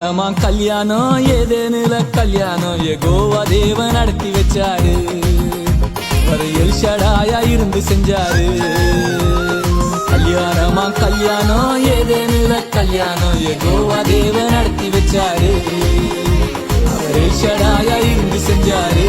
கல்யாணம் ஏதேனுல கல்யாணம் எகோவா தேவன் நடத்தி வச்சாரு. எல் ஷடாயா இருந்து செஞ்சாரு. கல்யாணம் ஏதேனுல கல்யாணம் எகோவா தேவன் நடத்தி வச்சாரு. எல் ஷடாயா இருந்து செஞ்சாரு.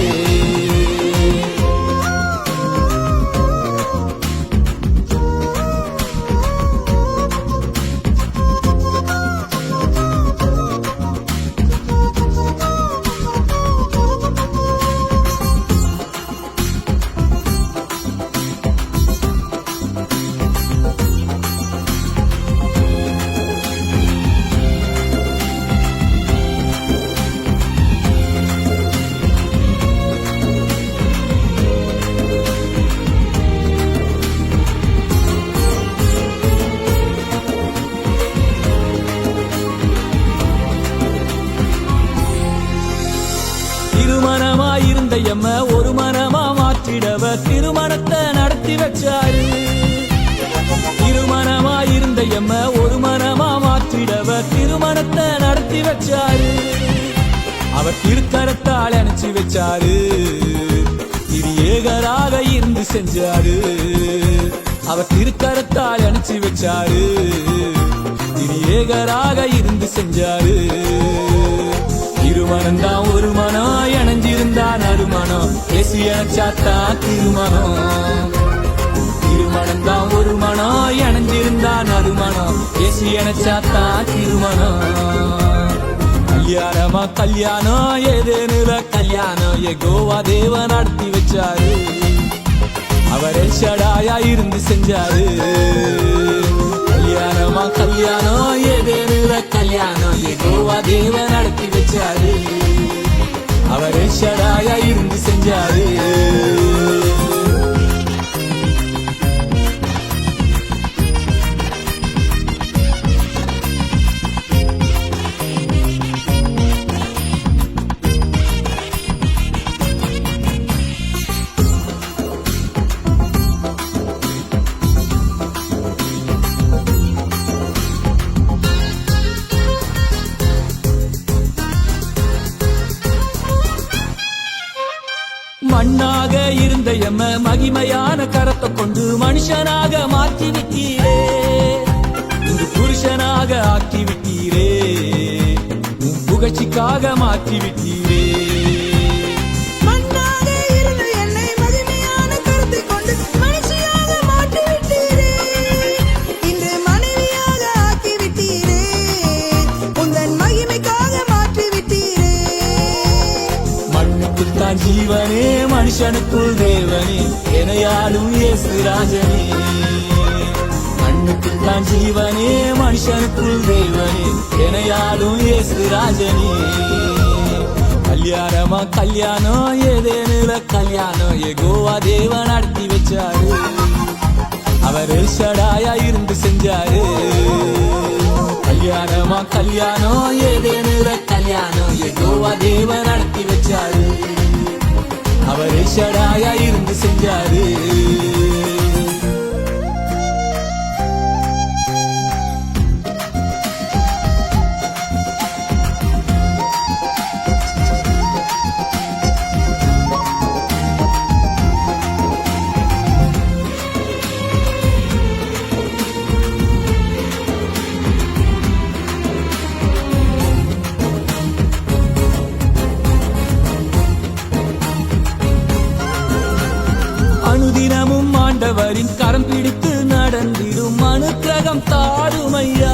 திருமணமாயிருந்த எம்ம ஒரு மனமா மாற்றிடவ திருமணத்தை நடத்தி வச்சாரு. திருமணமாயிருந்த எம்ம ஒரு மனமா மாற்றிடவ திருமணத்தை நடத்தி வச்சாரு. அவர் திருக்கரத்தால் அணைச்சி வச்சாரு. இது ஏகராக இருந்து செஞ்சாரு. அவர் திருக்கரத்தால் அணைச்சி வச்சாரு. இது ஏகராக இருந்து செஞ்சாரு. திருமணம்தான் ஒரு மனம் இணைஞ்சிருந்தா நறுமணம் பேசி அணைச்சாத்தா திருமணம். திருமணம்தான் ஒரு மனம் இணைஞ்சிருந்தா நறுமணம் பேசி அணைச்சாத்தா திருமணம். கல்யாணம் ஏதேனுல கல்யாணம் எகோவா தேவன் நடத்தி வச்சாரு. அவர் எல் ஷடாயா இருந்து செஞ்சாரு. கல்யாணம் ஏதேனுல கல்யாணம் எகோவா தேவன் நடத்தி வச்சாரு. அவர் எல் ஷடாயா இருந்து செஞ்சாரு. மண்ணாக இருந்த எம்ம மகிமையான கரத்தை கொண்டு மனுஷனாக மாற்றி விட்டீரே. இங்கு புருஷனாக ஆக்கி விட்டீரே. உன் புகழ்ச்சிக்காக மாற்றி விட்டீரே. ஜீவனே மனுஷனுக்குள் தேவனே எனையாளும் இயேசு ராஜனே. மண்ணுக்குத்தான் ஜீவனே மனுஷனுக்குள் தேவனே எனையாளும் இயேசு ராஜனே. கல்யாணம் ஏதேனுல கல்யாணம் எகோவா தேவன் நடத்தி வச்சாரு. அவர் எல் ஷடாயா இருந்து செஞ்சாரு. கல்யாணம் ஏதேனுல கல்யாணம் எகோவா தேவன் நடத்தி வச்சாரு. அவர் எல் ஷடாயா இருந்து செஞ்சாரு. அனுதினமும் ஆண்டவரின் கரம் பிடித்து நடந்திடும் அனுக்கிரகம் தாருமையா.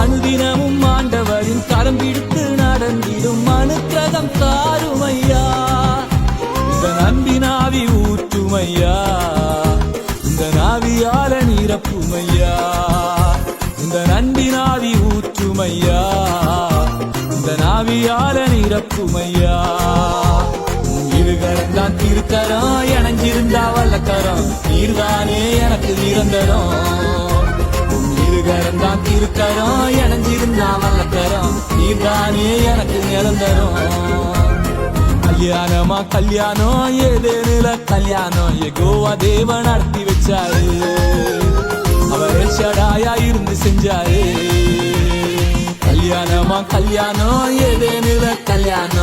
அனுதினமும் ஆண்டவரின் கரம் பிடித்து நடந்திடும் அனுக்கிரகம் தாருமையா. இந்த நம்பினாவி ஊற்றுமையா. இந்த நாவியால நிரப்புமையா. இந்த நம்பினாவி ஊற்றுமையா. இந்த நாவியால நிரப்புமையா. இருகரந்தான் திருக்கரம் இணைஞ்சிருந்தா வல்லக்கரம் நீர்தானே எனக்கு நிரந்தரம். இருகரந்தான் திருக்கரம் இணைஞ்சிருந்தா வல்லக்கரம் நீர்தானே எனக்கு நிரந்தரம். கல்யாணம் ஏதேனுல கல்யாணம் எகோவா தேவன் நடத்தி வச்சாரு. அவர் எல் ஷடாயா இருந்து செஞ்சாரு. கல்யாணமா கல்யாணம் ஏதேனுல கல்யாணம்